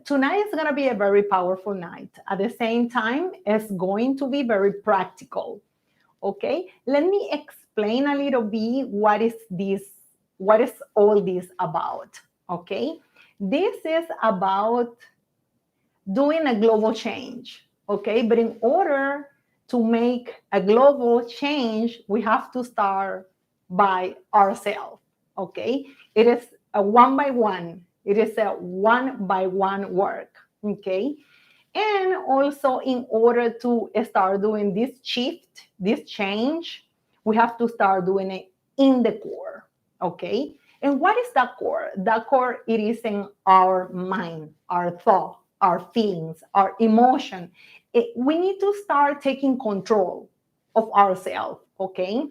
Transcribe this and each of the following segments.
tonight is going to be a very powerful night. At the same time, it's going to be very practical. Okay, let me explain a little bit what is all this about. Okay, this is about doing a global change. Okay, but in order to make a global change, we have to start by ourselves. Okay, it is a one by one. It is a one by one work. Okay, and also, in order to start doing this shift, this change, we have to start doing it in the core. Okay. And what is that core? That core, it is in our mind, our thought, our feelings, our emotion. We need to start taking control of ourselves. Okay.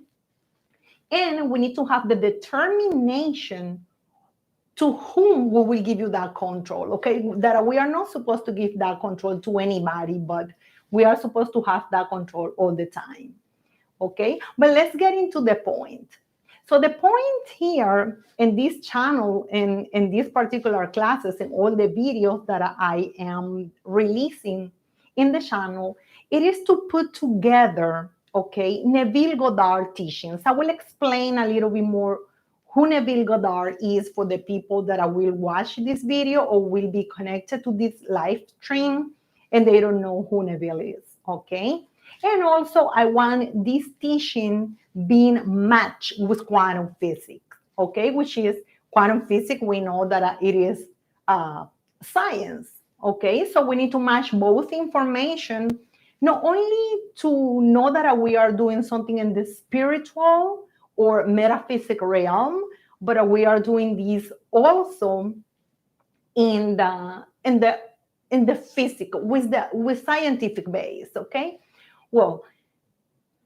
And we need to have the determination to whom we will give you that control. Okay, that we are not supposed to give that control to anybody, but we are supposed to have that control all the time. Okay, but let's get into the point. So the point here in this channel, in these particular classes, and all the videos that I am releasing in the channel, it is to put together, okay, Neville Goddard teachings. I will explain a little bit more who Neville Goddard is for the people that will watch this video or will be connected to this live stream and they don't know who Neville is, okay? And also, I want this teaching being matched with quantum physics, okay? Which is quantum physics, we know that it is science, okay? So we need to match both information, not only to know that we are doing something in the spiritual or metaphysical realm, but we are doing this also in the physical with scientific base. Okay, well,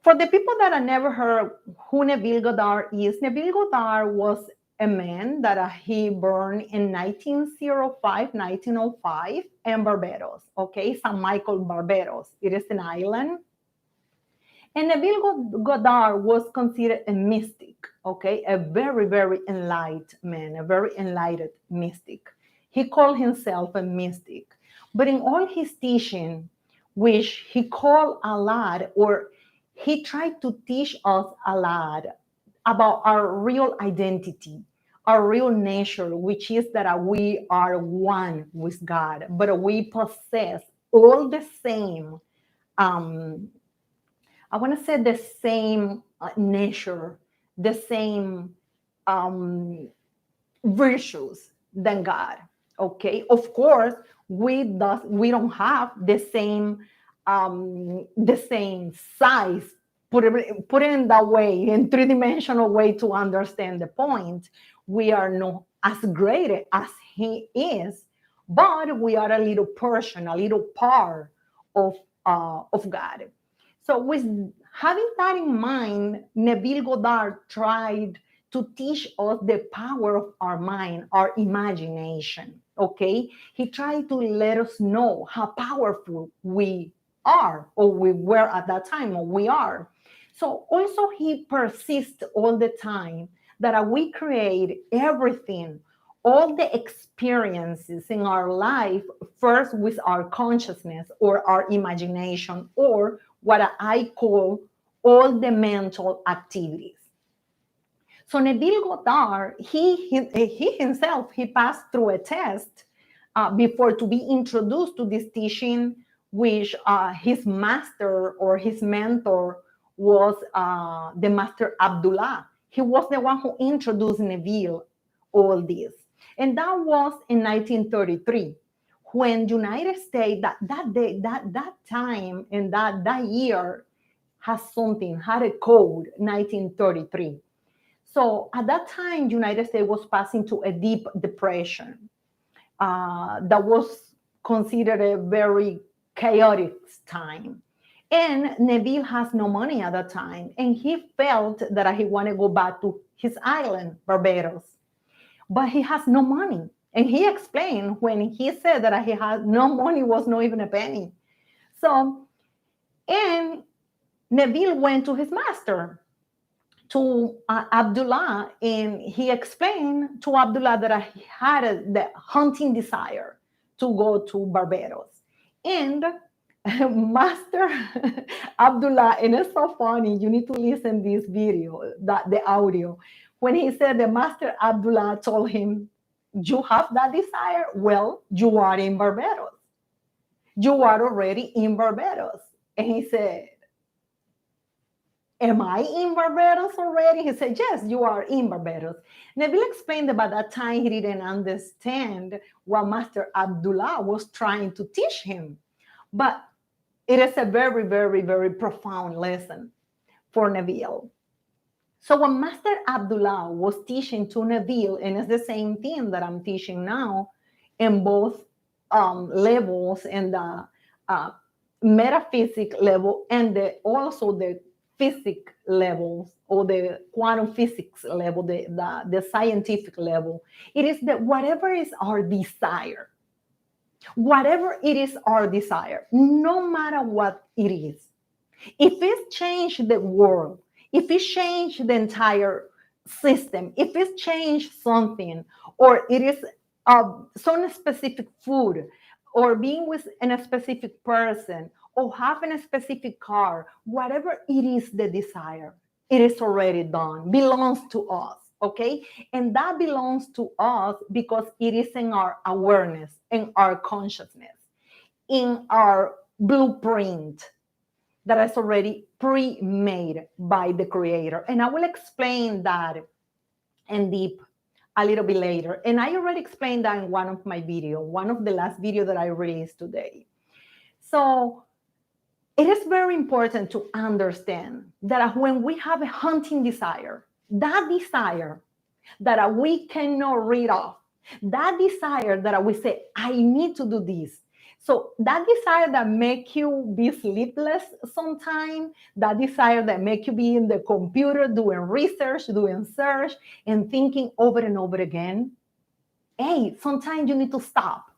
for the people that have never heard who Neville Goddard is, Neville Goddard was a man that he born in 1905 in Barbados. Okay, St. Michael, Barbados. It is an island. And Neville Goddard was considered a mystic, okay, a very, very enlightened man, a very enlightened mystic. He called himself a mystic. But in all his teaching, which he called a lot, or he tried to teach us a lot about our real identity, our real nature, which is that we are one with God, but we possess all the same I want to say the same nature, the same virtues than God. Okay, of course, we don't have the same size. Put it in that way, in three-dimensional way to understand the point. We are not as great as He is, but we are a little portion, a little part of God. So with having that in mind, Neville Goddard tried to teach us the power of our mind, our imagination, okay? He tried to let us know how powerful we are, or we were at that time, or we are. So also he persists all the time that we create everything, all the experiences in our life, first with our consciousness or our imagination, or what I call all the mental activities. So Neville Goddard, he himself, he passed through a test before to be introduced to this teaching, which his master or his mentor was the Master Abdullah. He was the one who introduced Neville all this. And that was in 1933. When United States, that time and that year had a code, 1933. So at that time, United States was passing to a deep depression that was considered a very chaotic time. And Neville has no money at that time. And he felt that he wanted to go back to his island, Barbados. But he has no money. And he explained when he said that he had no money, was not even a penny. So, and Neville went to his master, to Abdullah, and he explained to Abdullah that he had the hunting desire to go to Barbados. And Master Abdullah, and it's so funny, you need to listen this video, the audio, when he said the Master Abdullah told him, you have that desire? Well, you are in Barbados. You are already in Barbados. And he said, am I in Barbados already? He said, yes, you are in Barbados. Neville explained that by that time he didn't understand what Master Abdullah was trying to teach him. But it is a very, very, very profound lesson for Neville. So what Master Abdullah was teaching to Neville, and it's the same thing that I'm teaching now in both levels, in the metaphysic level and also the physics levels, or the quantum physics level, the scientific level. It is that whatever is our desire, whatever it is our desire, no matter what it is, if it changed the world, if it changed the entire system, if it changed something, or it is some specific food, or being with a specific person, or having a specific car, whatever it is the desire, it is already done, belongs to us, okay? And that belongs to us because it is in our awareness, in our consciousness, in our blueprint that is already pre-made by the Creator. And I will explain that in deep a little bit later. And I already explained that in one of my videos, one of the last videos that I released today. So it is very important to understand that when we have a hunting desire, that desire that we cannot rid of, that desire that we say, I need to do this. So that desire that make you be sleepless sometime, that desire that make you be in the computer doing research, doing search, and thinking over and over again, hey, sometimes you need to stop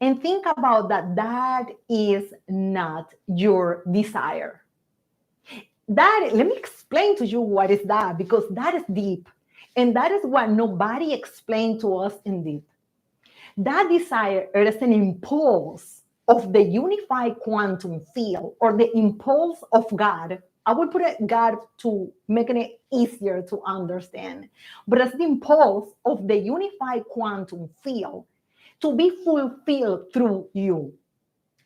and think about that. That is not your desire. Let me explain to you what is that, because that is deep. And that is what nobody explained to us in deep. That desire is an impulse of the unified quantum field, or the impulse of God. I will put it God to make it easier to understand. But it's the impulse of the unified quantum field to be fulfilled through you.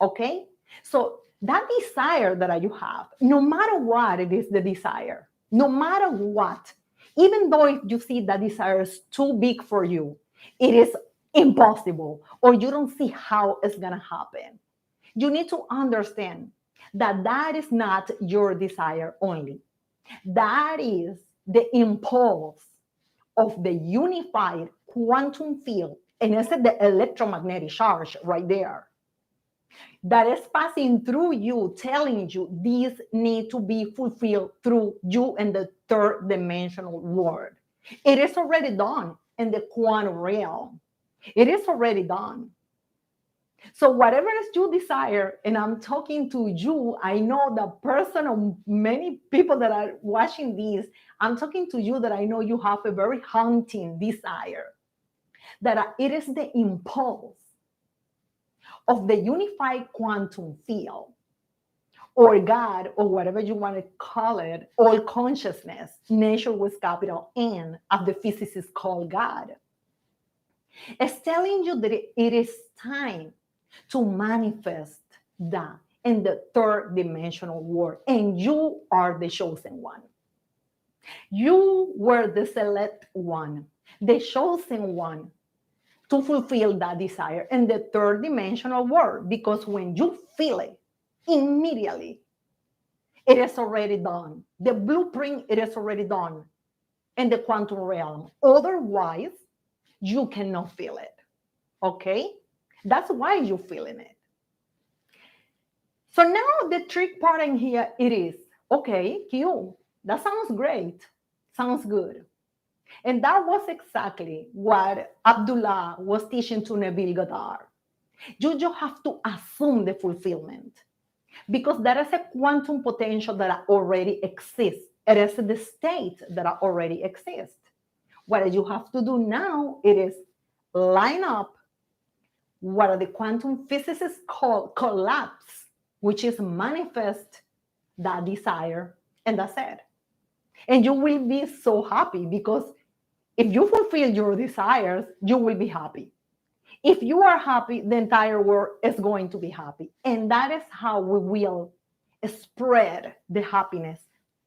Okay? So that desire that you have, no matter what it is, the desire, no matter what, even though if you see that desire is too big for you, it is impossible, or you don't see how it's going to happen, you need to understand that that is not your desire only. That is the impulse of the unified quantum field, and it's the electromagnetic charge right there, that is passing through you, telling you this needs to be fulfilled through you in the third dimensional world. It is already done in the quantum realm. It is already done. So whatever is you desire, and I'm talking to you, I know the person or many people that are watching this, I'm talking to you that I know you have a very haunting desire, that it is the impulse of the unified quantum field, or God, or whatever you want to call it, or consciousness, nature with capital N, as the physicists call God. It's telling you that it is time to manifest that in the third dimensional world, and you are the chosen one. You were the select one, the chosen one, to fulfill that desire in the third dimensional world, because when you feel it, immediately, it is already done. The blueprint, it is already done in the quantum realm. Otherwise, you cannot feel it, okay? That's why you're feeling it. So now the trick part in here, it is, okay, Q, that sounds great, sounds good. And that was exactly what Abdullah was teaching to Neville Goddard. You just have to assume the fulfillment, because there is a quantum potential that already exists. It is the state that already exists. What you have to do now, it is line up what the quantum physicists call collapse, which is manifest that desire, and that's it. And you will be so happy because if you fulfill your desires, you will be happy. If you are happy, the entire world is going to be happy. And that is how we will spread the happiness,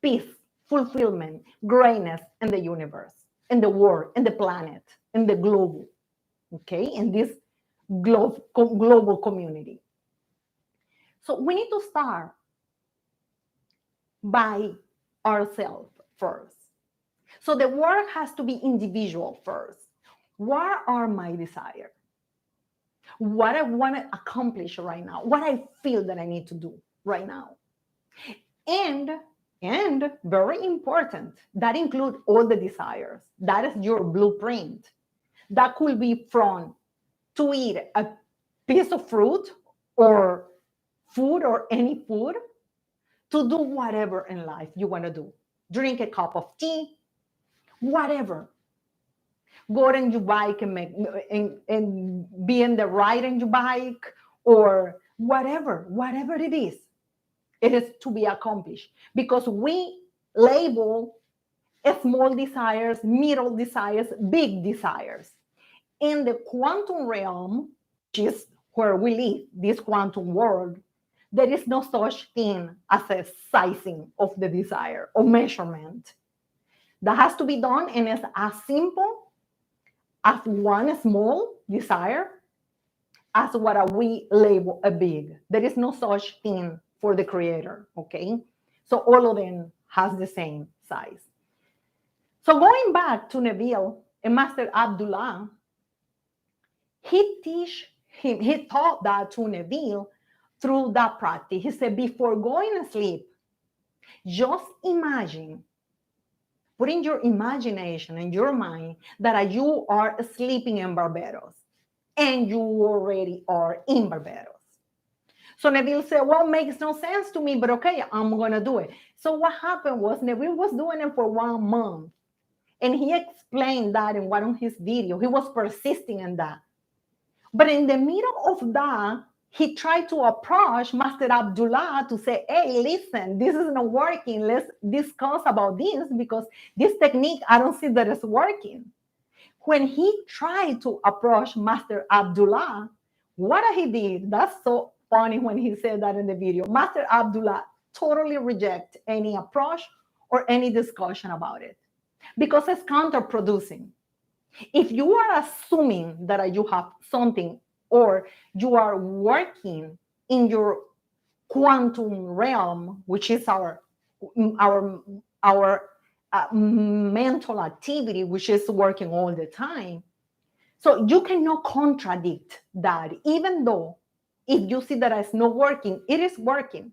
peace, fulfillment, greatness in the universe, in the world, in the planet, in the globe, okay, in this global community. So we need to start by ourselves first. So the work has to be individual first. What are my desires? What I want to accomplish right now? What I feel that I need to do right now? And very important, that includes all the desires. That is your blueprint. That could be from to eat a piece of fruit or food or any food, to do whatever in life you want to do. Drink a cup of tea, whatever. Go on your bike and be in the ride on your bike, or whatever it is. It is to be accomplished because we label small desires, middle desires, big desires. In the quantum realm, which is where we live, this quantum world, there is no such thing as a sizing of the desire or measurement. That has to be done, and it's as simple as one small desire as what we label a big. There is no such thing for the creator, okay? So all of them has the same size. So going back to Neville and Master Abdullah, he taught that to Neville through that practice. He said, before going to sleep, just imagine, put in your imagination and your mind that you are sleeping in Barbados and you already are in Barbados. So Neville said, well, makes no sense to me, but okay, I'm going to do it. So what happened was Neville was doing it for 1 month. And he explained that in one of his videos. He was persisting in that. But in the middle of that, he tried to approach Master Abdullah to say, hey, listen, this is not working. Let's discuss about this because this technique, I don't see that it's working. When he tried to approach Master Abdullah, what he did, that's so funny when he said that in the video. Master Abdullah totally reject any approach or any discussion about it because it's counterproducing. If you are assuming that you have something or you are working in your quantum realm, which is our mental activity, which is working all the time, so you cannot contradict that, even though if you see that it's not working, it is working.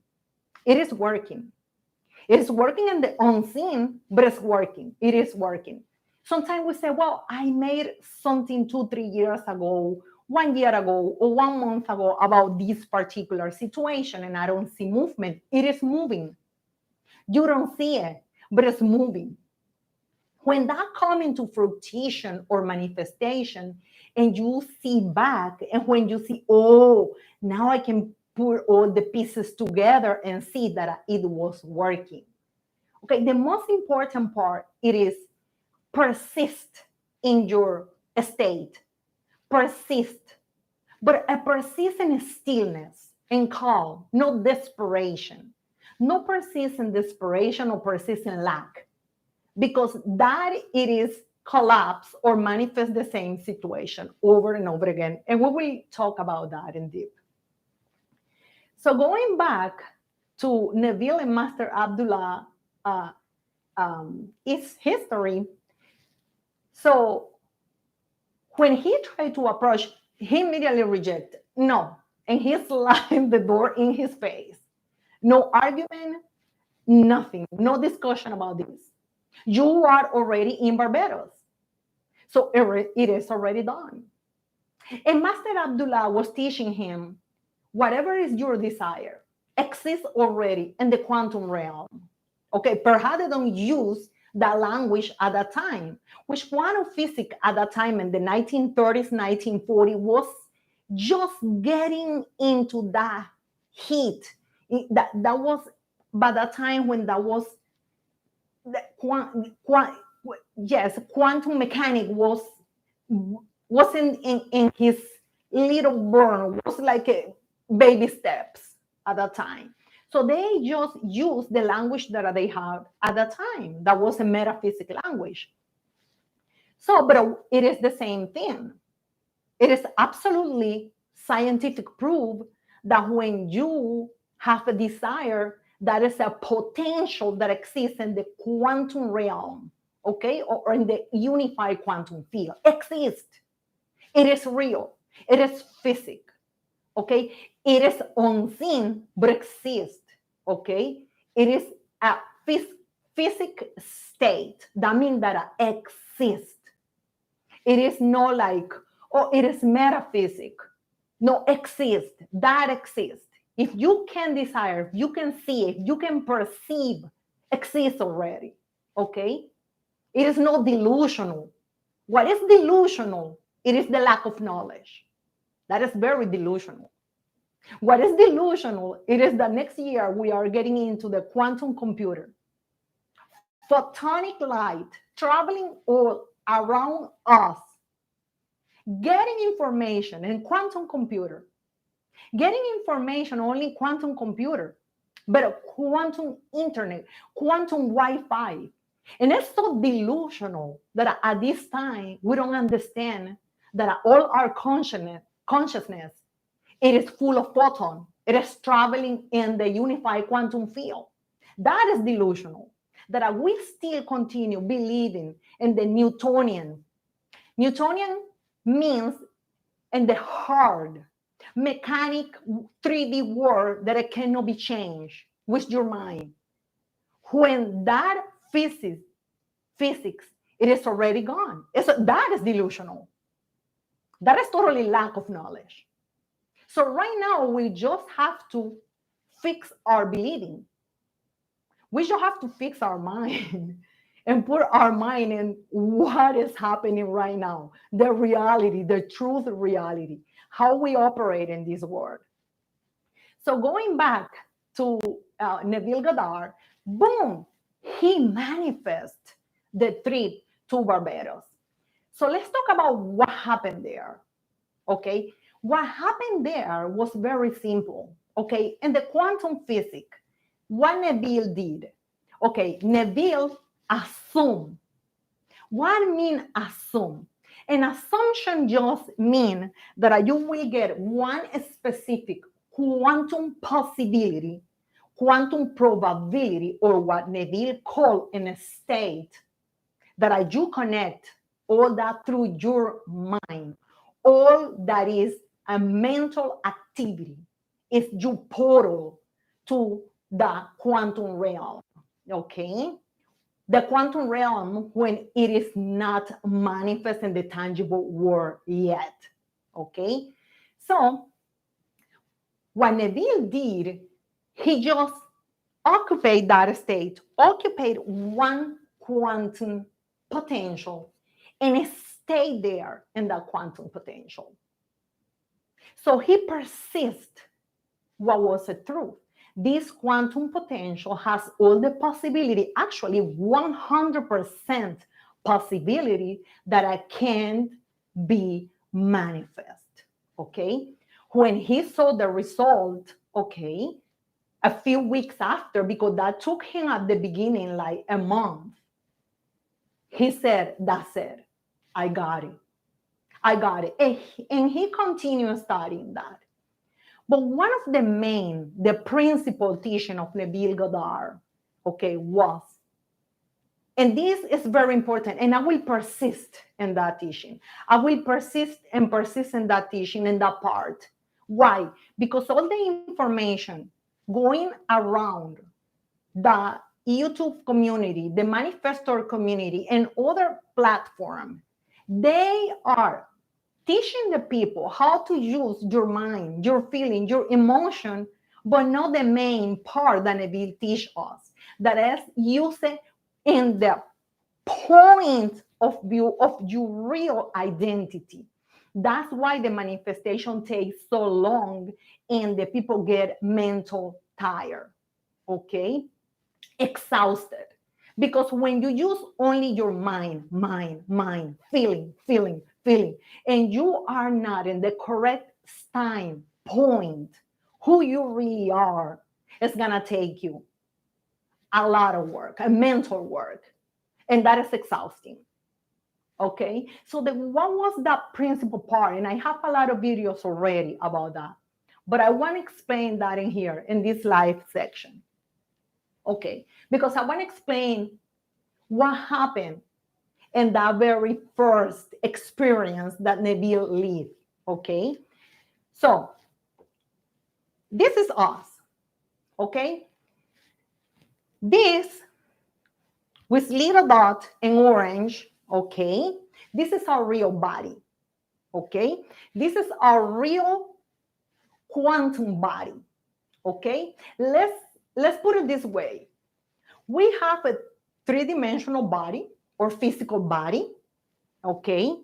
It is working. It is working in the unseen, but it's working. It is working. Sometimes we say, well, I made something 2-3 years ago, 1 year ago, or 1 month ago about this particular situation, and I don't see movement. It is moving. You don't see it, but it's moving. When that comes into fruition or manifestation, and you see back, and when you see, oh, now I can put all the pieces together and see that it was working. Okay, the most important part, it is persist in your state. Persist. But a persist in stillness and calm, no desperation. No persist in desperation or persist in lack. Because that it is collapse or manifest the same situation over and over again. And we will talk about that in deep. So going back to Neville and Master Abdullah, its history. So when he tried to approach, he immediately rejected. No. And he slammed the door in his face. No argument, nothing. No discussion about this. You are already in Barbados. So it is already done. And Master Abdullah was teaching him, whatever is your desire exists already in the quantum realm. Okay, perhaps they don't use that language at that time, which quantum physics at that time in the 1930s, 1940s was just getting into that heat. That was by the time when that was the quantum mechanic wasn't in his little burn, was like a baby steps at that time. So they just used the language that they had at the time. That was a metaphysical language. So, but it is the same thing. It is absolutely scientific proof that when you have a desire, that is a potential that exists in the quantum realm, okay, or in the unified quantum field, exists. It is real. It is physics, okay? It is unseen, but exists, okay? It is a physic state. That means that it exists. It is not like, oh, it is metaphysic. No, exist. That exists. If you can desire, if you can see it, you can perceive, exists already. Okay? It is not delusional. What is delusional? It is the lack of knowledge. That is very delusional. What is delusional? It is that next year we are getting into the quantum computer. Photonic light traveling all around us, getting information in quantum computer, getting information only quantum computer, but a quantum internet, quantum Wi-Fi. And it's so delusional that at this time we don't understand that all our consciousness, it is full of photon. It is traveling in the unified quantum field. That is delusional. That we still continue believing in the Newtonian. Newtonian means in the hard, mechanic 3D world that it cannot be changed with your mind. When that physics, it is already gone. That is delusional. That is totally lack of knowledge. So right now, we just have to fix our believing. We just have to fix our mind and put our mind in what is happening right now, the reality, the truth reality, how we operate in this world. So going back to Neville Goddard, boom, he manifests the trip to Barbados. So let's talk about what happened there, okay? What happened there was very simple, okay? In the quantum physics, what Neville did, okay, Neville assumed. What mean assume? An assumption just means that you will get one specific quantum possibility, quantum probability, or what Neville called in a state, that you connect all that through your mind. All that is a mental activity is your portal to the quantum realm, okay? The quantum realm when it is not manifest in the tangible world yet, okay? So what Neville did, he just occupied that state, occupied one quantum potential, and stayed there in that quantum potential. So he persists what was the truth. This quantum potential has all the possibility, actually 100% possibility that it can be manifest, okay? When he saw the result, okay, a few weeks after, because that took him at the beginning like a month, he said, that's it, I got it. I got it. And he continued studying that. But one of the principal teaching of Neville Goddard, okay, was, and this is very important, and I will persist in that teaching. I will persist in that teaching, in that part. Why? Because all the information going around the YouTube community, the Manifestor community, and other platforms, they are teaching the people how to use your mind, your feeling, your emotion, but not the main part that Neville teach us. That is, use it in the point of view of your real identity. That's why the manifestation takes so long and the people get mental tired, okay? Exhausted. Because when you use only your mind, feeling, and you are not in the correct time, point, who you really are, it's gonna take you a lot of work, a mental work, and that is exhausting. Okay, so what was that principal part? And I have a lot of videos already about that, but I want to explain that in here in this live section. Okay, because I want to explain what happened in that very first experience that Neville lived. Okay, so this is us. Okay, this with little dot in orange. Okay, this is our real body. Okay, this is our real quantum body. Okay, let's put it this way. We have a three-dimensional body or physical body, okay,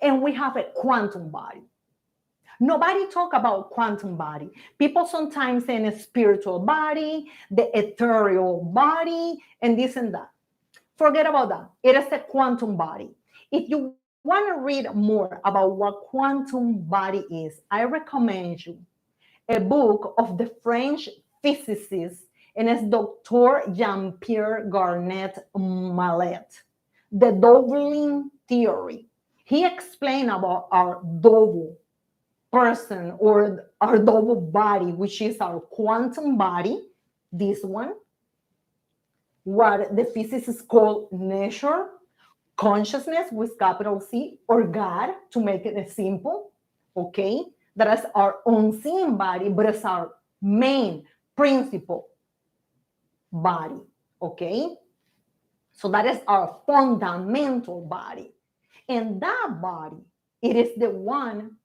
and we have a quantum body. Nobody talk about quantum body. People sometimes say a spiritual body, the ethereal body, and this and that. Forget about that. It is a quantum body. If you want to read more about what quantum body is, I recommend you a book of the French physicist and it's Dr. Jean-Pierre Garnet Mallet, the doubling theory. He explained about our double person or our double body, which is our quantum body, this one, what the physicists call nature, consciousness with capital C, or God, to make it simple, okay? That is our unseen body, but it's our main principal body, okay? So that is our fundamental body. And that body, it is the one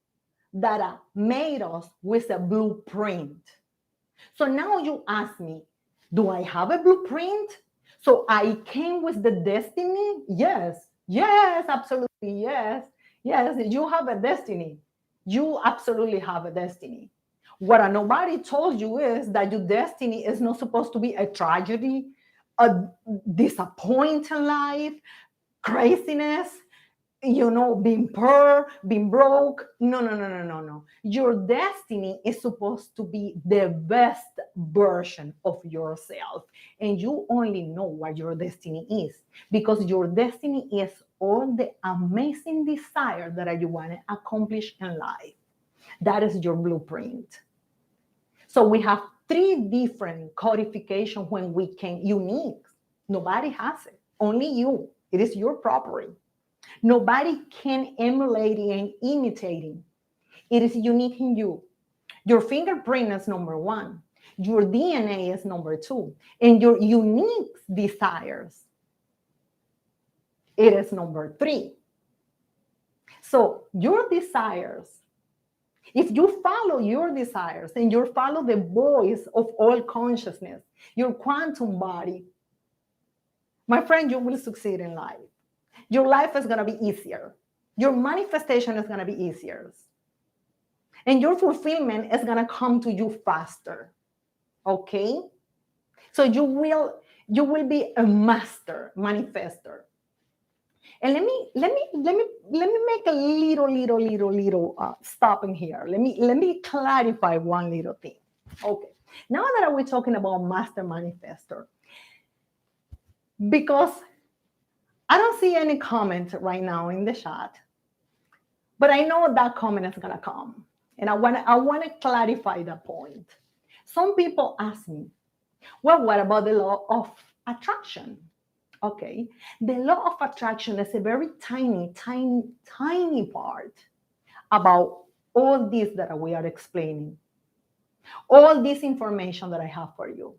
that made us with a blueprint. So now you ask me, do I have a blueprint? So I came with the destiny? Yes, absolutely, yes. You have a destiny. You absolutely have a destiny. What nobody told you is that your destiny is not supposed to be a tragedy, a disappointing life, craziness, being poor, being broke. No. Your destiny is supposed to be the best version of yourself. And you only know what your destiny is because your destiny is all the amazing desire that you want to accomplish in life. That is your blueprint. So we have three different codifications when we can, unique. Nobody has it, only you. It is your property. Nobody can emulate it and imitate it. It is unique in you. Your fingerprint is number one. Your DNA is number two. And your unique desires, it is number three. So your desires, if you follow your desires and you follow the voice of all consciousness, your quantum body, my friend, you will succeed in life. Your life is going to be easier. Your manifestation is going to be easier. And your fulfillment is going to come to you faster. Okay? So you will be a master manifester. And let me make a little stop in here. Let me clarify one little thing. Okay. Now that we're talking about master manifester, because I don't see any comment right now in the chat, but I know that comment is gonna come, and I want to clarify that point. Some people ask me, well, what about the law of attraction? Okay, the law of attraction is a very tiny part about all this that we are explaining, all this information that I have for you.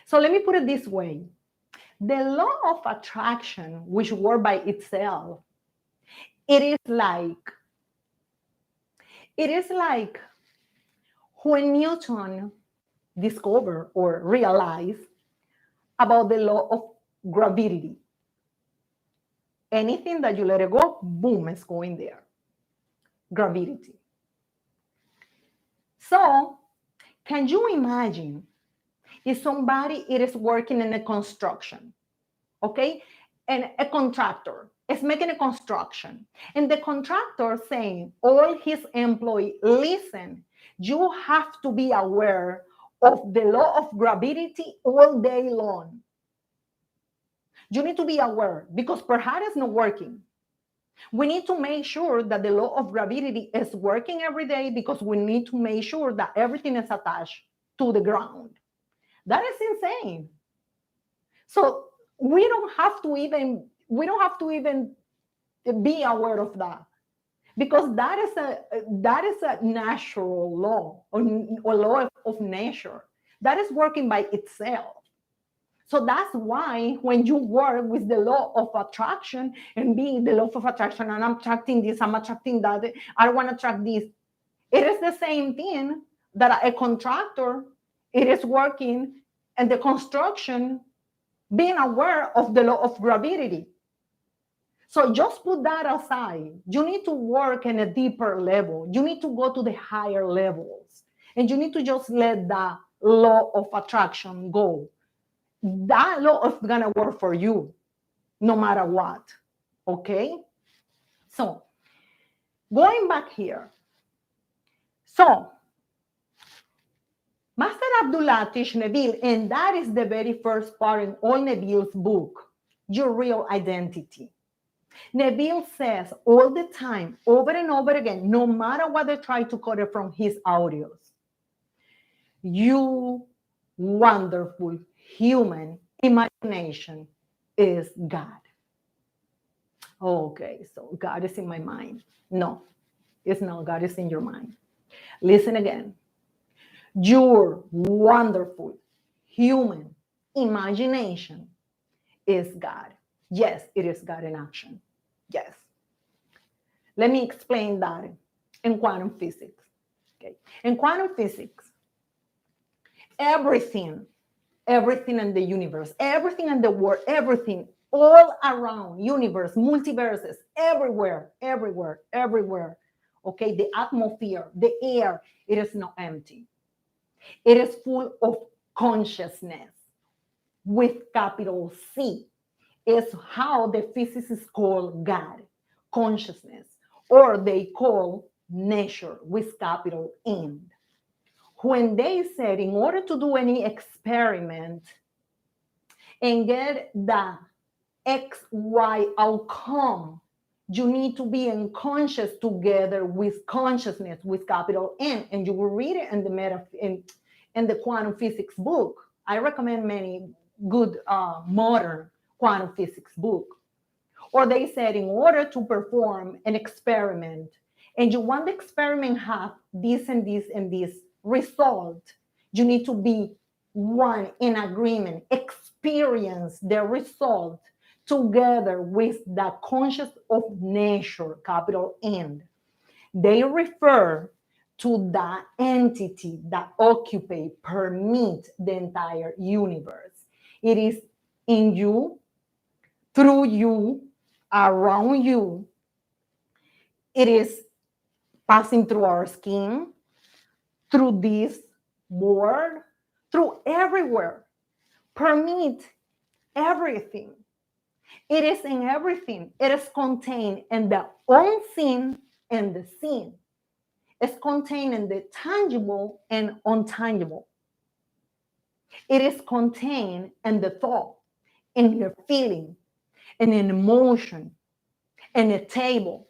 So let me put it this way. The law of attraction, which works by itself, it is like when Newton discovered or realized about the law of gravity. Anything that you let it go, boom, it's going there. gravity. So, can you imagine if somebody is working in a construction, okay? And a contractor is making a construction, and the contractor saying, all his employees, listen, you have to be aware of the law of gravity all day long. You need to be aware because perhaps it's not working. We need to make sure that the law of gravity is working every day because we need to make sure that everything is attached to the ground. That is insane. So we don't have to even be aware of that because that is a natural law or law of nature that is working by itself. So that's why when you work with the law of attraction and being the law of attraction, and I'm attracting this, I'm attracting that, I want to attract this. It is the same thing that a contractor, it is working and the construction being aware of the law of gravity. So just put that aside. You need to work in a deeper level. You need to go to the higher levels. And you need to just let that law of attraction go. That law is going to work for you no matter what. Okay? So, going back here. So, Master Abdullah teach Neville, and that is the very first part in all Neville's book, Your Real Identity. Neville says all the time, over and over again, no matter what they try to cut it from his audios, you wonderful human imagination is God. Okay, so God is in my mind. No, it's not. God is in your mind. Listen again. Your wonderful human imagination is God. Yes, it is God in action. Yes. Let me explain that in quantum physics. Okay. In quantum physics, everything in the universe, everything in the world, everything all around, universe, multiverses, everywhere. Okay, the atmosphere, the air, it is not empty. It is full of consciousness with capital C. Is how the physicists call God, consciousness, or they call nature with capital N. When they said in order to do any experiment and get the XY outcome, you need to be unconscious together with consciousness with capital N. And you will read it in the quantum physics book. I recommend many good modern quantum physics book. Or they said in order to perform an experiment and you want the experiment have this and this and this result, you need to be one in agreement, experience the result together with the conscious of nature, capital N. They refer to the entity that occupy, permit the entire universe. It is in you, through you, around you. It is passing through our skin, through this world, through everywhere. Permit everything. It is in everything. It is contained in the unseen and the seen. It's contained in the tangible and untangible. It is contained in the thought, in the feeling, in an emotion, in a table,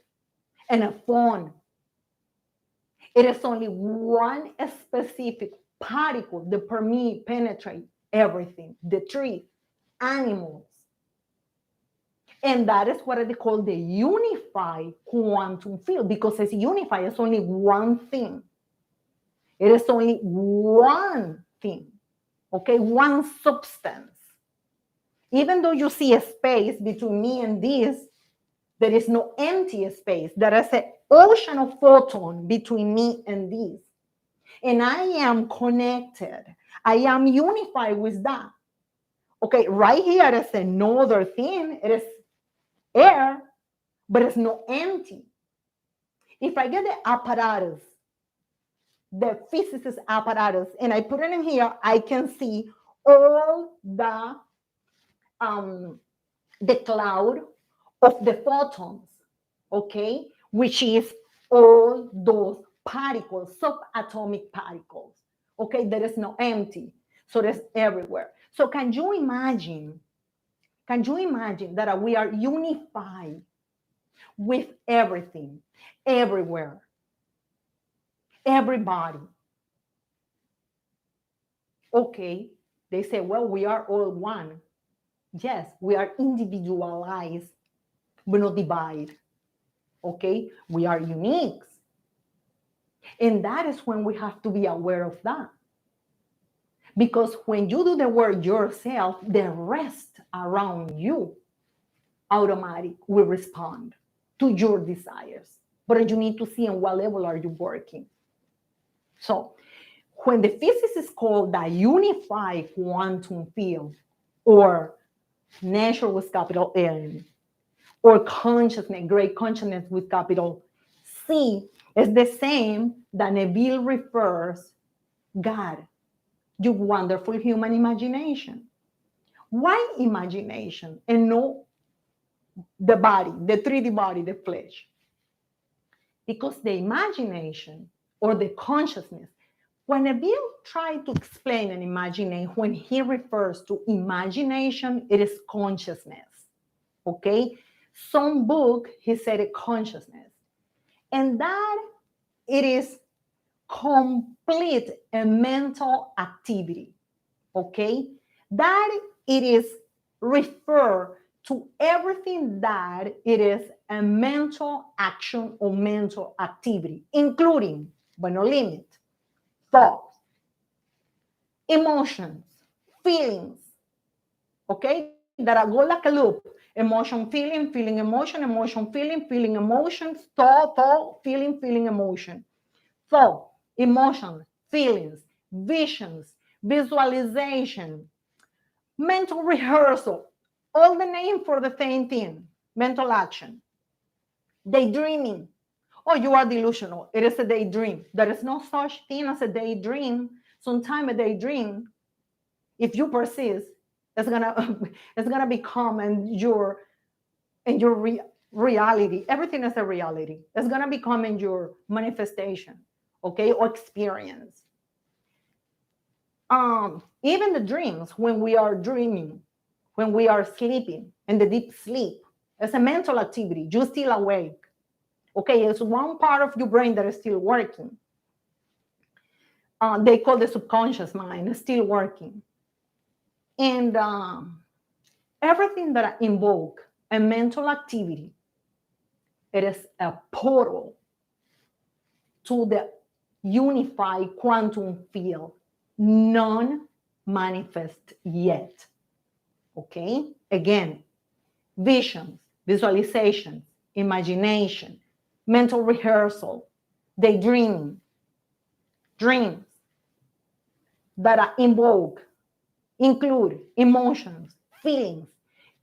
in a phone. It is only one specific particle that permeate, penetrate everything, the tree, animals. And that is what they call the unified quantum field, because it's unified, it's only one thing. It is only one thing, okay? One substance. Even though you see a space between me and this, there is no empty space. There is an ocean of photon between me and this. And I am connected. I am unified with that. Okay, right here is another thing. It is air, but it's not empty. If I get the apparatus, the physicist apparatus, and I put it in here, I can see all the cloud of the photons, okay, which is all those particles, subatomic particles, okay, there is no empty, so there's everywhere. So can you imagine that we are unified with everything, everywhere, everybody? Okay, they say, well, we are all one. Yes, we are individualized, but not divided. Okay, we are unique. And that is when we have to be aware of that. Because when you do the work yourself, the rest around you automatic will respond to your desires. But you need to see on what level are you working. So when the physicists call the unified quantum field, or nature with capital N, or consciousness, great consciousness with capital C, is the same that Neville refers God, your wonderful human imagination. Why imagination and no the body, the 3D body, the flesh? Because the imagination or the consciousness, when Neville tried to explain an imagination, when he refers to imagination, it is consciousness. Okay? Some book, he said it consciousness. And that it is complete a mental activity. Okay? That it is refer to everything that it is a mental action or mental activity, including, but no limit, thoughts, emotions, feelings, okay, that are go like a loop. Emotion, feeling, feeling, emotion, feeling, emotions, thought, feeling, emotion. Thought, emotion, feelings, visions, visualization, mental rehearsal, all the name for the same thing, mental action. Daydreaming. Oh, you are delusional. It is a daydream. There is no such thing as a daydream. Sometimes a daydream, if you persist, it's gonna become in your reality. Everything is a reality. It's gonna become in your manifestation, okay, or experience. Even the dreams, when we are dreaming, when we are sleeping in the deep sleep, it's a mental activity. You're still awake. Okay, it's one part of your brain that is still working. They call the subconscious mind is still working. And everything that invoke a mental activity, it is a portal to the unified quantum field, non-manifest yet. Okay, again, visions, visualizations, imagination, mental rehearsal, daydreaming, dreams that invoke, include emotions, feelings.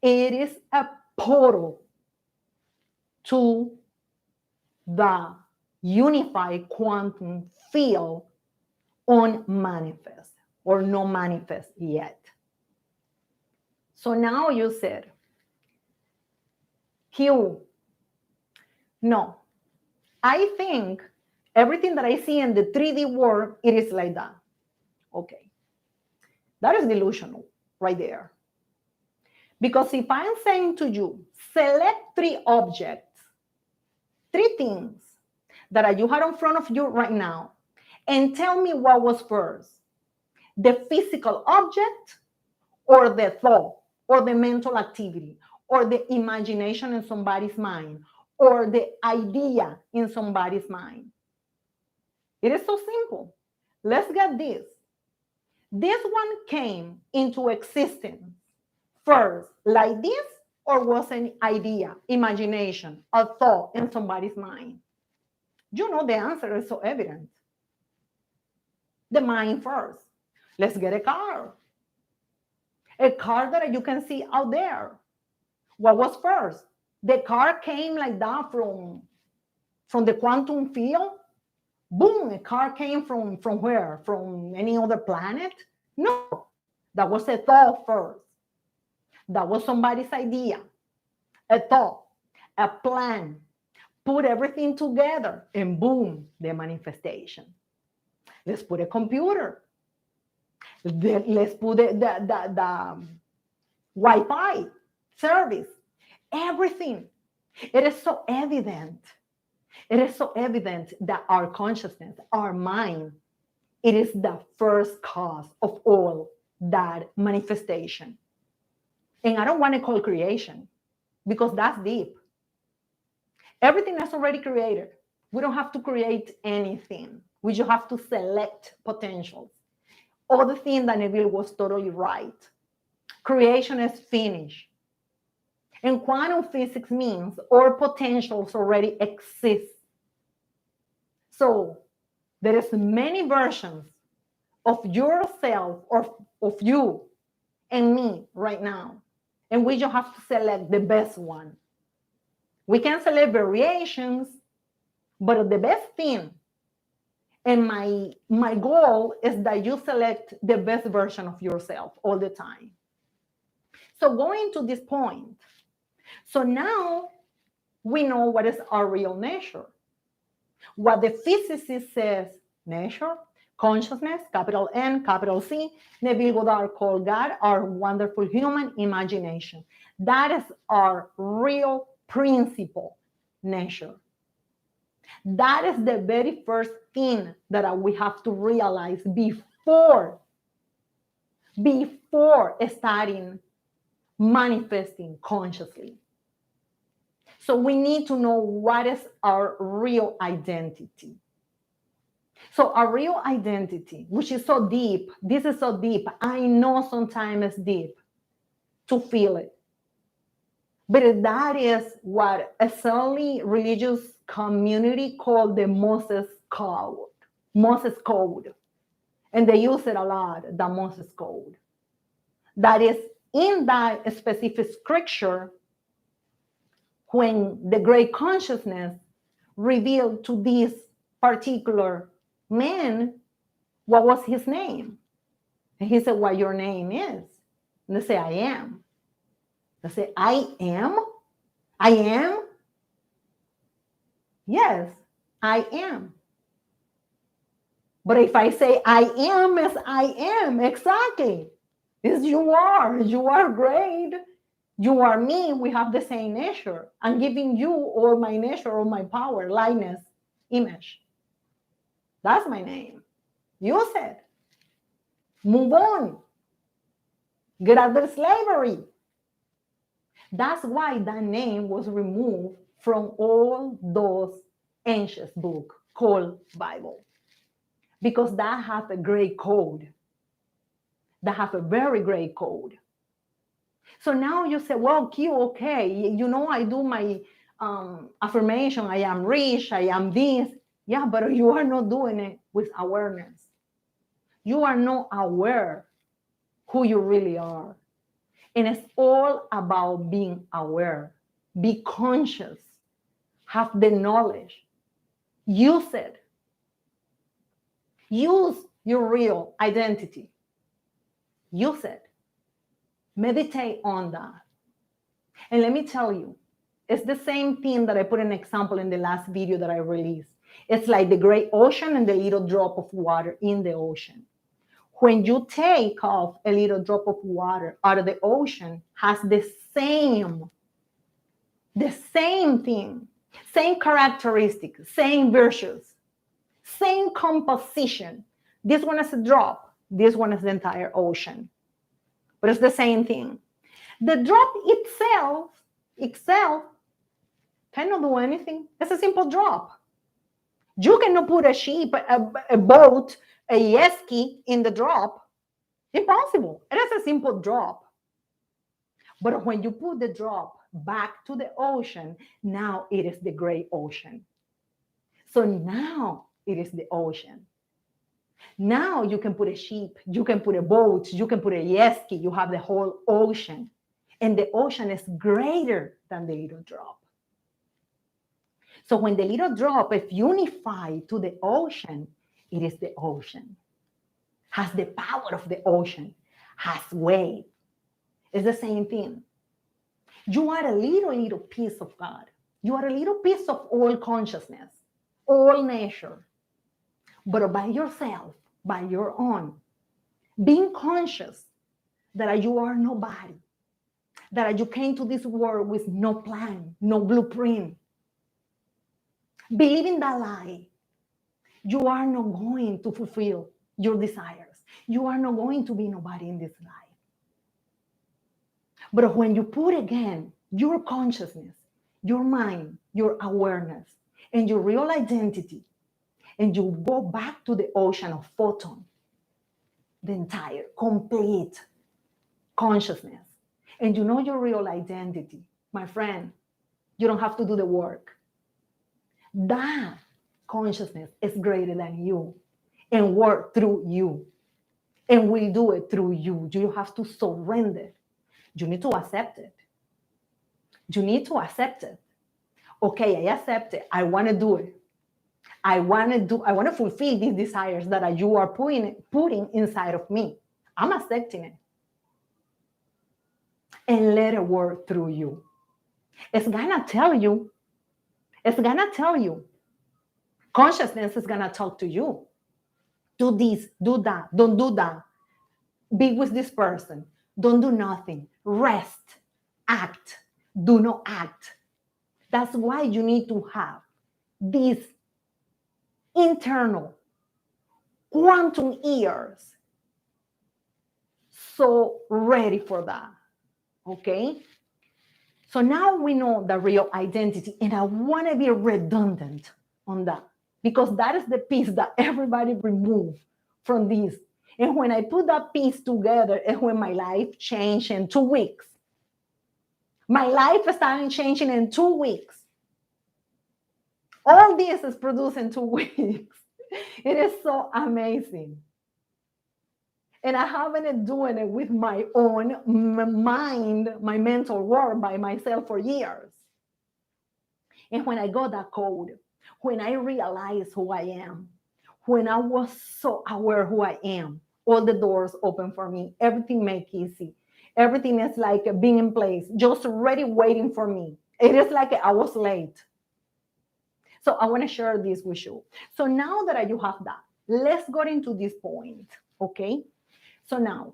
It is a portal to the unified quantum field unmanifest or no manifest yet. So now you said, Hugh, no, I think everything that I see in the 3D world, it is like that. Okay. That is delusional right there. Because if I'm saying to you, select 3 objects, 3 things that you had in front of you right now, and tell me what was first, the physical object or the thought or the mental activity or the imagination in somebody's mind or the idea in somebody's mind. It is so simple. Let's get this. This one came into existence first like this, or was an idea, imagination, a thought in somebody's mind? You know the answer is so evident. The mind first. Let's get a car. A car that you can see out there. What was first? The car came like that from from the quantum field, boom, a car came from where? From any other planet? No, that was a thought first. That was somebody's idea, a thought, a plan. Put everything together and boom, the manifestation. Let's put a computer. Let's put the Wi-Fi service, everything. It is so evident. It is so evident that our consciousness, our mind, it is the first cause of all that manifestation. And I don't want to call creation because that's deep. Everything is already created. We don't have to create anything. We just have to select potentials. Other thing that Neville was totally right. Creation is finished. And quantum physics means all potentials already exist. So there is many versions of yourself or of you and me right now. And we just have to select the best one. We can select variations, but the best thing, and my goal is that you select the best version of yourself all the time. So going to this point, so now we know what is our real nature. What the physicist says, nature, consciousness, capital N, capital C, Neville Goddard called God our wonderful human imagination. That is our real principle, nature. That is the very first thing that we have to realize before starting manifesting consciously. So we need to know what is our real identity. So our real identity, which is so deep, this is so deep. I know sometimes it's deep to feel it. But that is what a certainly religious community called the Moses Code. Moses Code. And they use it a lot, the Moses Code. That is in that specific scripture when the great consciousness revealed to this particular man what was his name. And he said, what your name is? And they say, I am. They say, I am? I am? Yes, I am. But if I say I am, as I am, exactly. It's you are great. You are me, we have the same nature. I'm giving you all my nature, all my power, likeness, image. That's my name. Use it. Move on. Get out of slavery. That's why that name was removed from all those ancient books called Bible. Because that has a great code. That has a very great code. So now you say, well, Q, okay, you know, I do my affirmation, I am rich, I am this. Yeah, but you are not doing it with awareness. You are not aware who you really are. And it's all about being aware. Be conscious. Have the knowledge. Use it. Use your real identity. Use it. Meditate on that. And let me tell you, it's the same thing that I put an example in the last video that I released. It's like the great ocean and the little drop of water in the ocean. When you take off a little drop of water out of the ocean, has the same thing, same characteristics, same virtues, same composition. This one is a drop. This one is the entire ocean. But it's the same thing. The drop itself cannot do anything. It's a simple drop. You cannot put a ship, a boat, a jet ski in the drop. Impossible. It is a simple drop. But when you put the drop back to the ocean, now it is the great ocean. So now it is the ocean. Now you can put a ship, you can put a boat, you can put a jet ski, you have the whole ocean. And the ocean is greater than the little drop. So when the little drop is unified to the ocean, it is the ocean. Has the power of the ocean, has weight. It's the same thing. You are a little piece of God. You are a little piece of all consciousness, all nature. But by yourself, by your own, being conscious that you are nobody, that you came to this world with no plan, no blueprint. Believing that lie, you are not going to fulfill your desires. You are not going to be nobody in this life. But when you put again your consciousness, your mind, your awareness, and your real identity, and you go back to the ocean of photon, the entire, complete consciousness, and you know your real identity, my friend, you don't have to do the work. That consciousness is greater than you and work through you and will do it through you. You have to surrender. You need to accept it. You need to accept it. Okay, I accept it. I want to do it. I want to fulfill these desires that you are putting inside of me. I'm accepting it. And let it work through you. It's gonna tell you. It's gonna tell you. Consciousness is gonna talk to you. Do this, do that, don't do that. Be with this person. Don't do nothing. Rest. Act. Do not act. That's why you need to have these internal quantum ears. So ready for that. Okay? So now we know the real identity, and I want to be redundant on that because that is the piece that everybody removed from this. And when I put that piece together, is when my life changed in 2 weeks. My life started changing in 2 weeks. All this is produced in 2 weeks. It is so amazing. And I haven't been doing it with my own mind, my mental work by myself for years. And when I got that code, when I realized who I am, when I was so aware who I am, all the doors open for me, everything made easy. Everything is like being in place, just ready, waiting for me. It is like I was late. So I want to share this with you. So now that you have that, let's go into this point, okay? So now,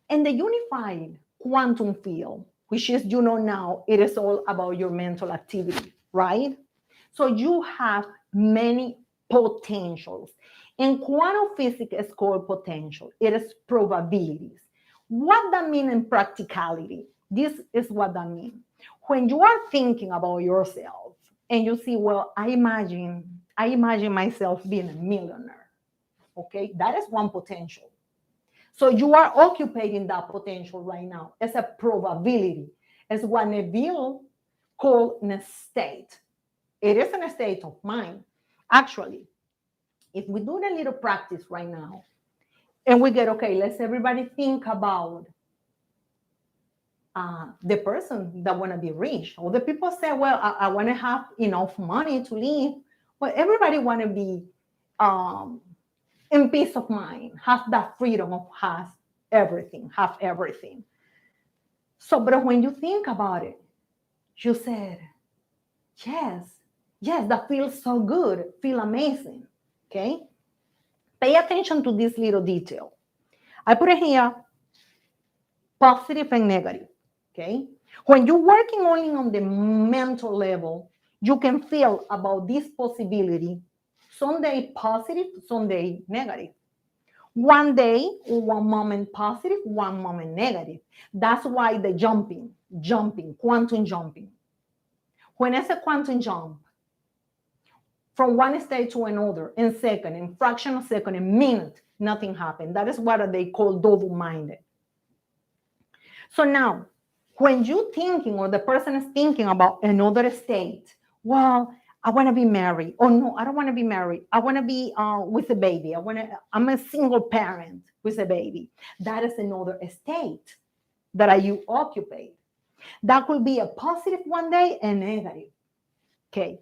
in the unified quantum field, which is, now, it is all about your mental activity, right? So you have many potentials. In quantum physics, it's called potential. It is probabilities. What that means in practicality, this is what that means. When you are thinking about yourself and you see, well, I imagine myself being a millionaire, okay? That is one potential. So you are occupying that potential right now. It's a probability. It's what Neville called an state. It is a state of mind. Actually, if we do a little practice right now, and we get, okay, let's everybody think about the person that want to be rich. Or the people say, well, I want to have enough money to live. Well, everybody want to be in peace of mind, have that freedom of have everything. So, but when you think about it, you said, yes, that feels so good, feel amazing, okay? Pay attention to this little detail. I put it here, positive and negative, okay? When you're working only on the mental level, you can feel about this possibility, someday positive, someday negative. One day, one moment positive, one moment negative. That's why the jumping, quantum jumping. When it's a quantum jump, from one state to another, in second, in fraction of a second, in minute, nothing happened. That is what they call double-minded. So now, when you're thinking or the person is thinking about another state, well, I want to be married. Oh, no, I don't want to be married. I want to be with a baby. I'm a single parent with a baby. That is another state that you occupy. That could be a positive one day and negative. Okay.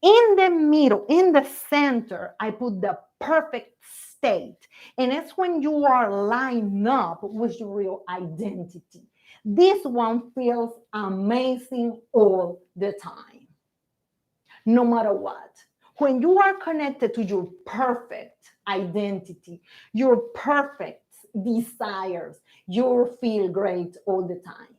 In the middle, in the center, I put the perfect state. And it's when you are lined up with your real identity. This one feels amazing all the time, no matter what. When you are connected to your perfect identity, your perfect desires, you feel great all the time.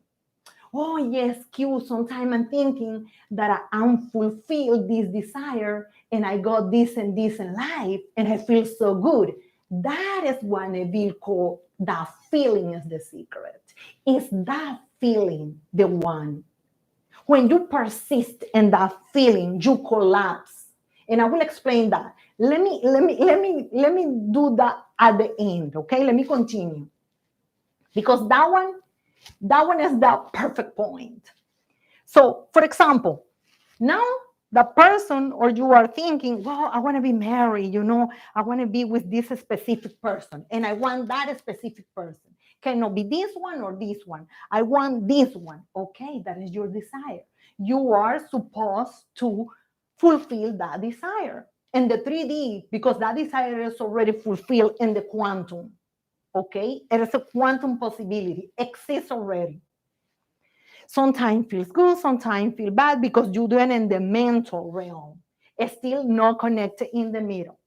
Oh, yes, cute. Sometimes I'm thinking that I'm fulfilled this desire and I got this and this in life and I feel so good. That is what Neville called that feeling is the secret. Is that feeling the one? When you persist in that feeling, you collapse. And I will explain that. Let me do that at the end. Okay, let me continue. Because that one is the perfect point. So, for example, now the person or you are thinking, well, I want to be married, I want to be with this specific person, and I want that specific person. Cannot be this one or this one. I want this one. Okay, that is your desire. You are supposed to fulfill that desire. In the 3D, because that desire is already fulfilled in the quantum. Okay, it is a quantum possibility, exists already. Sometimes feels good, sometimes feel bad because you do it in the mental realm. It's still not connected in the middle.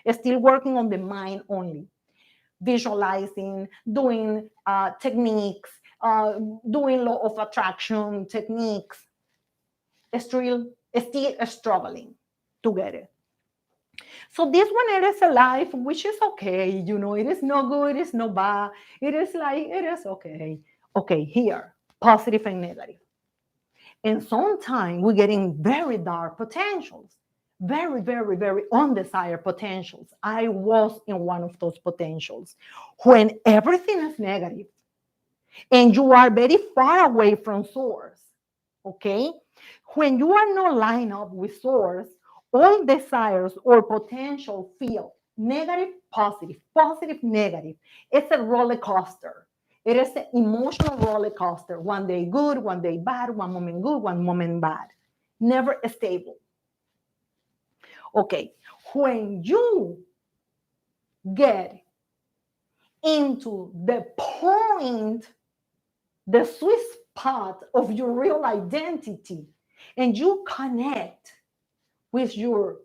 It's still working on the mind only. Visualizing, doing techniques, doing law of attraction techniques. Still struggling to get it. So this one, it is a life which is okay. It is no good, it is no bad. It is like, it is okay. Okay, here, positive and negative. And sometimes we're getting very dark potentials, very, very, very undesired potentials. I was in one of those potentials when everything is negative and you are very far away from source. Okay? When you are not lined up with source, all desires or potential feel negative, positive, positive, negative. It's a roller coaster. It is an emotional roller coaster. One day good, one day bad, one moment good, one moment bad. Never stable. Okay, when you get into the point, the sweet spot of your real identity, and you connect with your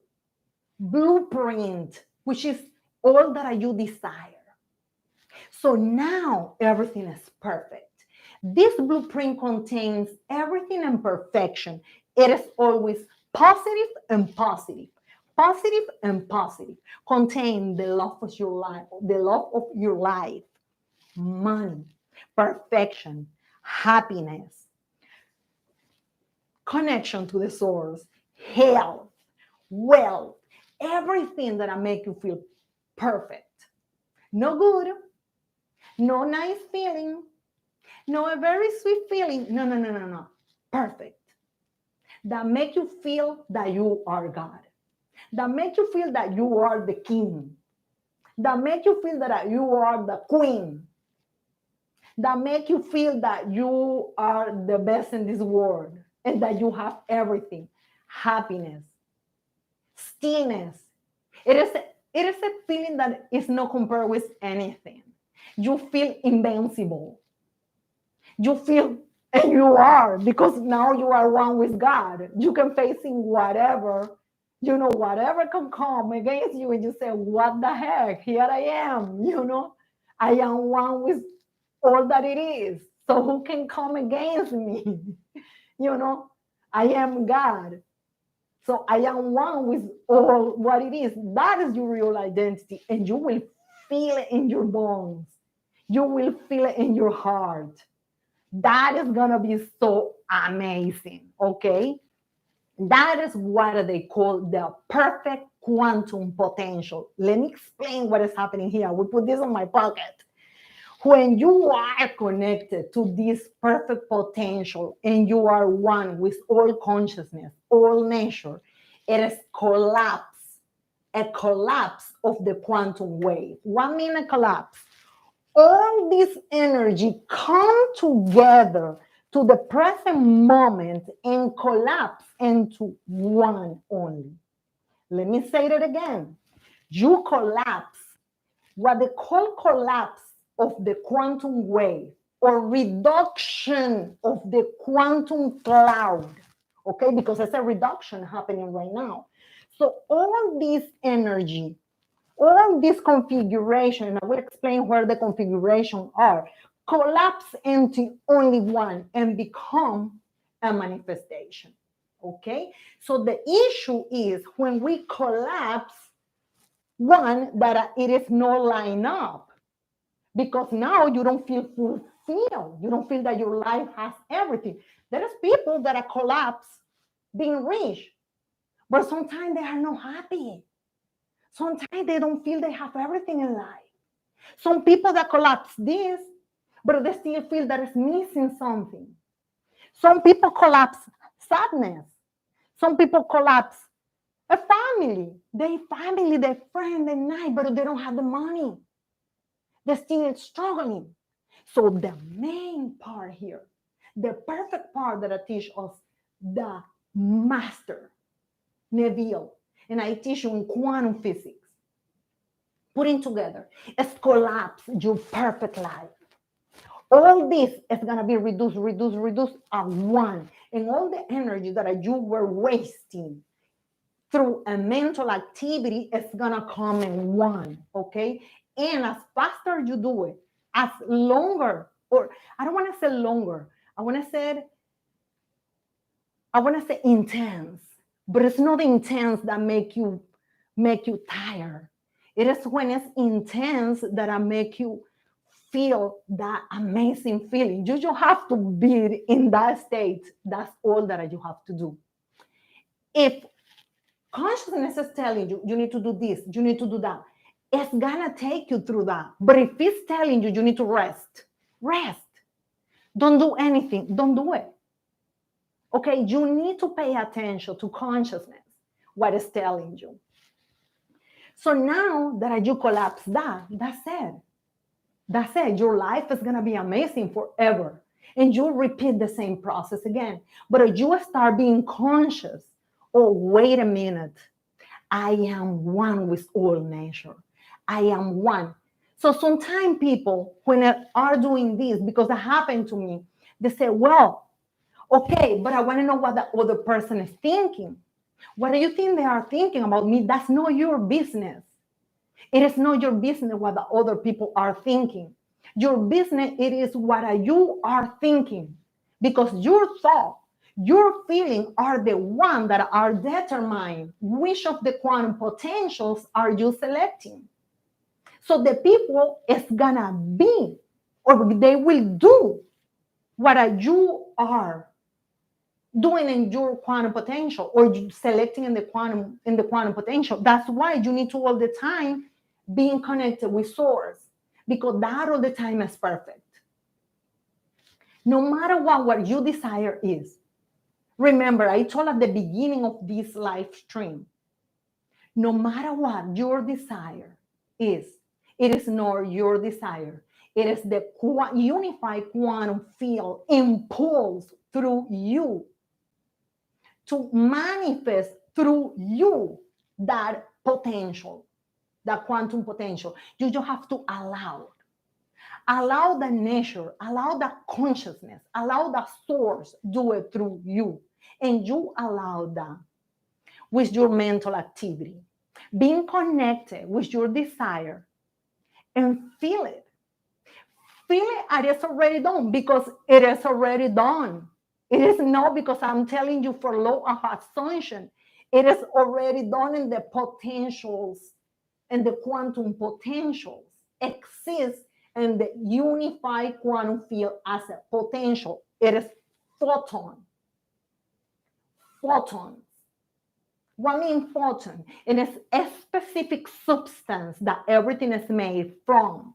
blueprint, which is all that you desire. So now everything is perfect. This blueprint contains everything in perfection. It is always positive and positive. Positive and positive. Contain the love of your life, money, perfection, happiness, connection to the source, health, wealth, everything that make you feel perfect. No good, no nice feeling, no a very sweet feeling. No. Perfect. That make you feel that you are God. That make you feel that you are the king. That make you feel that you are the queen. That make you feel that you are the best in this world and that you have everything. Happiness, stillness. It is a feeling that is not compared with anything. You feel invincible. You feel, and you are, because now you are one with God. You can face in whatever, whatever can come against you, and you say, what the heck? Here I am, I am one with all that it is. So who can come against me? I am God. So I am one with all what it is. That is your real identity. And you will feel it in your bones. You will feel it in your heart. That is going to be so amazing. Okay. That is what they call the perfect quantum potential. Let me explain what is happening here. We put this on my pocket. When you are connected to this perfect potential and you are one with all consciousness, all nature, it is a collapse of the quantum wave. What means a collapse? All this energy come together to the present moment and collapse into one only. Let me say it again. You collapse, what they call collapse of the quantum wave or reduction of the quantum cloud, okay? Because there's a reduction happening right now. So all this energy, all this configuration, and I will explain where the configuration are, collapse into only one and become a manifestation, okay? So the issue is when we collapse, one, that it is no line up, because now you don't feel fulfilled. You don't feel that your life has everything. There is people that are collapsed being rich, but sometimes they are not happy. Sometimes they don't feel they have everything in life. Some people that collapse this, but they still feel that it's missing something. Some people collapse sadness. Some people collapse a family, their friend, their night, but they don't have the money. They're still struggling. So the main part here, the perfect part that I teach us, the master, Neville, and I teach you in quantum physics, putting together, is collapse your perfect life. All this is going to be reduced at one. And all the energy that you were wasting through a mental activity is going to come in one, okay? And as faster you do it, as longer, or I don't want to say longer, I want to say intense, but it's not intense that make you tired. It is when it's intense that I make you feel that amazing feeling. You just have to be in that state. That's all that you have to do. If consciousness is telling you, you need to do this, you need to do that, it's gonna take you through that. But if it's telling you, you need to rest. Don't do anything. Don't do it. Okay, you need to pay attention to consciousness, what it's telling you. So now that you collapse that's it. That's it. Your life is gonna be amazing forever. And you'll repeat the same process again. But if you start being conscious, oh, wait a minute, I am one with all nature. I am one. So sometimes people, when they are doing this, because it happened to me, they say, well, okay, but I want to know what the other person is thinking. What do you think they are thinking about me? That's not your business. It is not your business what the other people are thinking. Your business, it is what you are thinking. Because your thought, your feeling are the one that are determined which of the quantum potentials are you selecting. So the people is gonna be, or they will do what you are doing in your quantum potential, or selecting in the quantum potential. That's why you need to all the time being connected with source, because that all the time is perfect. No matter what your desire is. Remember, I told at the beginning of this live stream, no matter what your desire is, it is not your desire. It is the unified quantum field impulse through you to manifest through you that potential, that quantum potential. You just have to allow the nature, allow the consciousness, allow the source do it through you. And you allow that with your mental activity, being connected with your desire, and feel it. Feel it, and it's already done, because it is already done. It is not because I'm telling you for law of assumption. It is already done, in the potentials, and the quantum potentials exist in the unified quantum field as a potential. It is photons. What means photon? It is a specific substance that everything is made from.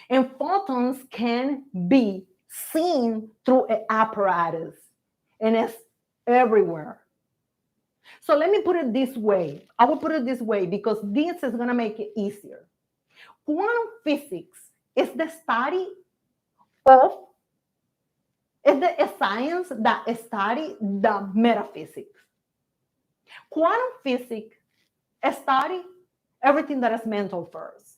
And photons can be seen through an apparatus, and it's everywhere. So let me put it this way. I will put it this way because this is going to make it easier. Quantum physics is the study of It's a science that studies the metaphysics. Quantum physics study everything that is mental first.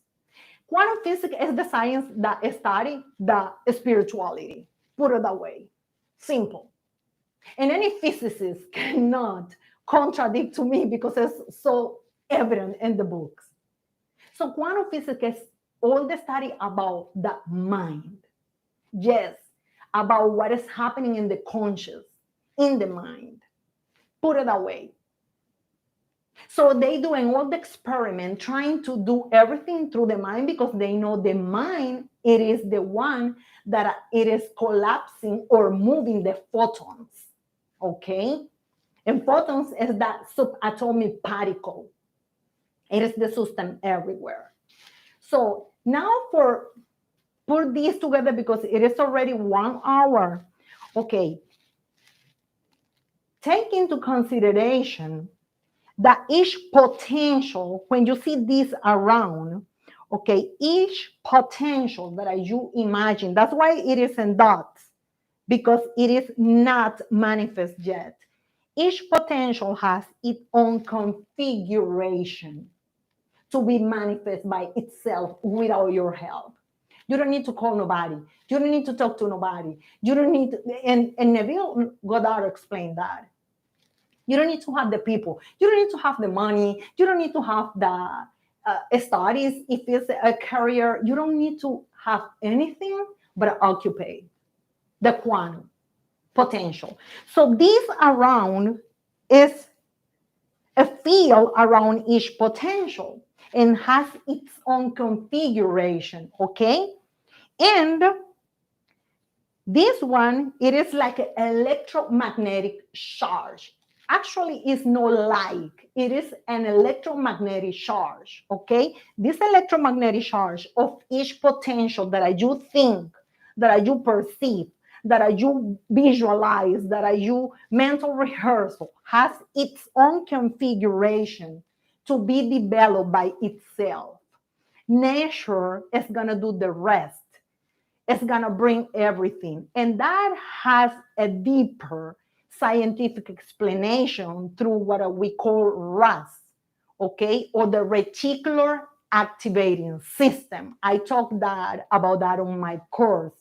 Quantum physics is the science that study the spirituality. Put it that way. Simple. And any physicist cannot contradict to me because it's so evident in the books. So quantum physics is all the study about the mind. Yes, about what is happening in the conscious, in the mind. Put it away. So they doing all the experiment, trying to do everything through the mind because they know the mind, it is the one that it is collapsing or moving the photons. Okay? And photons is that subatomic particle. It is the system everywhere. So now for put these together because it is already 1 hour. Okay. Take into consideration that each potential, when you see this around, okay, each potential that you imagine, that's why it is in dots, because it is not manifest yet. Each potential has its own configuration to be manifest by itself without your help. You don't need to call nobody. You don't need to talk to nobody. You don't need to, and Neville Goddard explained that. You don't need to have the people. You don't need to have the money. You don't need to have the studies. If it's a career, you don't need to have anything but occupy the quantum potential. So this around is a field around each potential and has its own configuration, okay? And this one, it is like an electromagnetic charge. Actually, it's not like, it is an electromagnetic charge, okay? This electromagnetic charge of each potential that you think, that you perceive, that you visualize, that you mental rehearsal, has its own configuration to be developed by itself. Nature is gonna do the rest. It's gonna bring everything. And that has a deeper scientific explanation through what we call RAS, okay, or the reticular activating system. I talked about that on my course,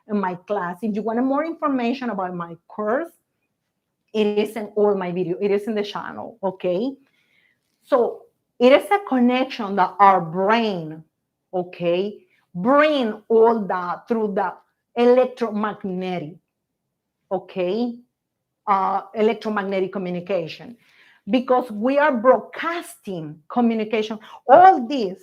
in my class. If you want more information about my course, it is in all my video. It is in the channel, okay? So it is a connection that our brain, okay, bring all that through the electromagnetic, okay, electromagnetic communication, because we are broadcasting communication. All this,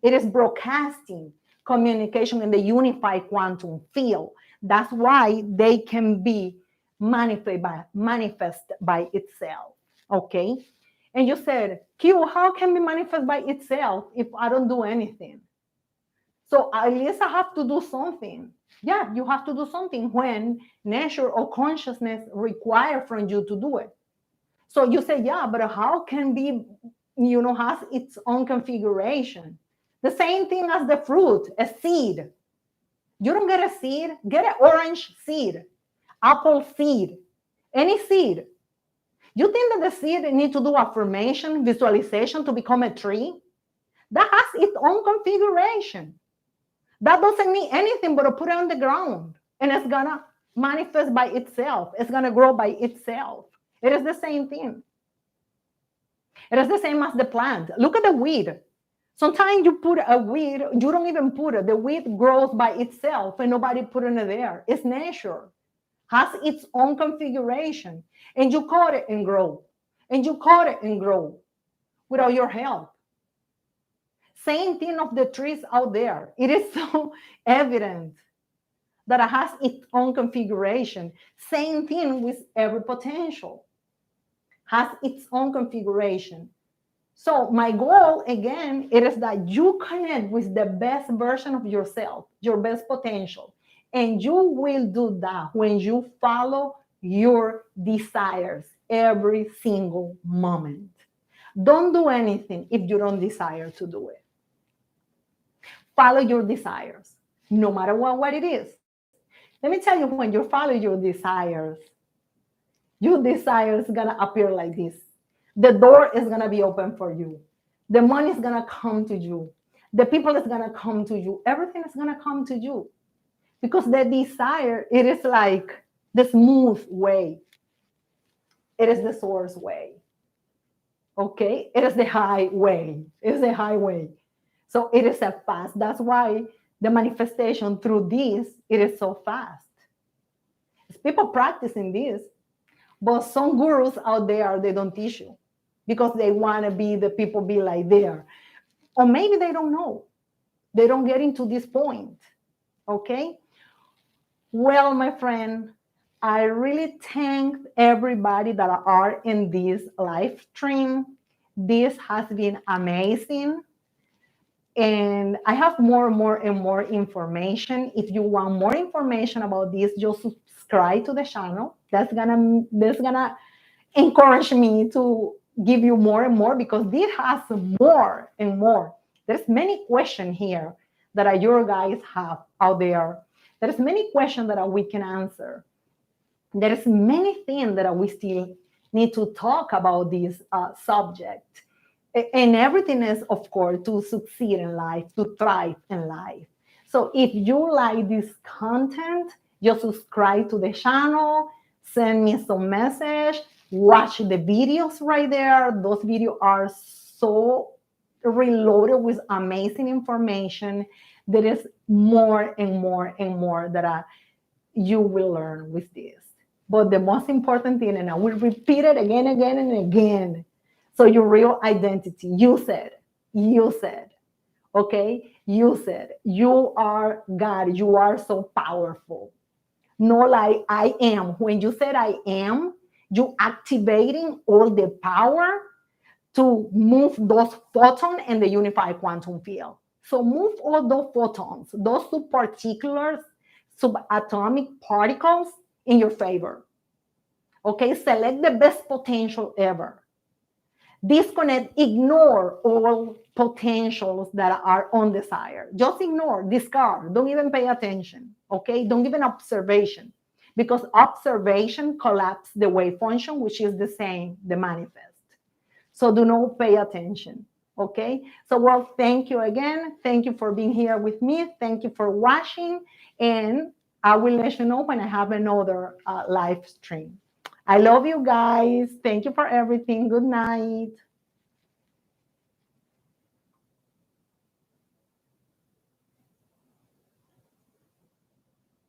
it is broadcasting communication in the unified quantum field. That's why they can be manifest by itself, okay? And you said, Q, how can it manifest by itself if I don't do anything? So at least I have to do something. Yeah, you have to do something when nature or consciousness require from you to do it. So you say, yeah, but how can be, has its own configuration? The same thing as the fruit, a seed. You don't get a seed, get an orange seed, apple seed, any seed. You think that the seed need to do affirmation, visualization to become a tree? That has its own configuration. That doesn't need anything but to put it on the ground, and it's gonna manifest by itself. It's gonna grow by itself. It is the same thing. It is the same as the plant. Look at the weed. Sometimes you put a weed, you don't even put it. The weed grows by itself and nobody put it there. It's nature. Has its own configuration. And you cut it and grow. And you cut it and grow without your help. Same thing of the trees out there. It is so evident that it has its own configuration. Same thing with every potential. Has its own configuration. So my goal, again, it is that you connect with the best version of yourself, your best potential. And you will do that when you follow your desires every single moment. Don't do anything if you don't desire to do it. Follow your desires, no matter what it is. Let me tell you, when you follow your desires is gonna appear like this. The door is gonna be open for you. The money is gonna come to you. The people is gonna come to you. Everything is gonna come to you. Because the desire, it is like the smooth way. It is the source way. Okay? It is the highway. It is the highway. So it is a fast. That's why the manifestation through this, it is so fast. It's people practicing this, but some gurus out there, they don't teach you because they want to be the people be like there. Or maybe they don't know. They don't get into this point. Okay? Well, my friend, I really thank everybody that are in this live stream. This has been amazing. And I have more and more information. If you want more information about this, just subscribe to the channel. That's gonna encourage me to give you more and more, because this has more and more. There's many questions here that your guys have out there. There's many questions that we can answer. There's many things that we still need to talk about this subject. And everything is, of course, to succeed in life, to thrive in life. So if you like this content, just subscribe to the channel, send me some message, watch the videos right there. Those videos are so reloaded with amazing information. There is more and more and more that you will learn with this. But the most important thing, and I will repeat it again and again, so your real identity, you said, okay? You said, you are God, you are so powerful. Not like I am. When you said I am, you activating all the power to move those photons in the unified quantum field. So move all those photons, those subparticulars, subatomic particles in your favor. Okay, select the best potential ever. Disconnect, ignore all potentials that are undesired. Just ignore, discard, don't even pay attention, okay? Don't even observation, because observation collapses the wave function, which is the same, the manifest. So do not pay attention, okay? So, well, thank you again. Thank you for being here with me. Thank you for watching, and I will let you know when I have another live stream. I love you guys. Thank you for everything. Good night.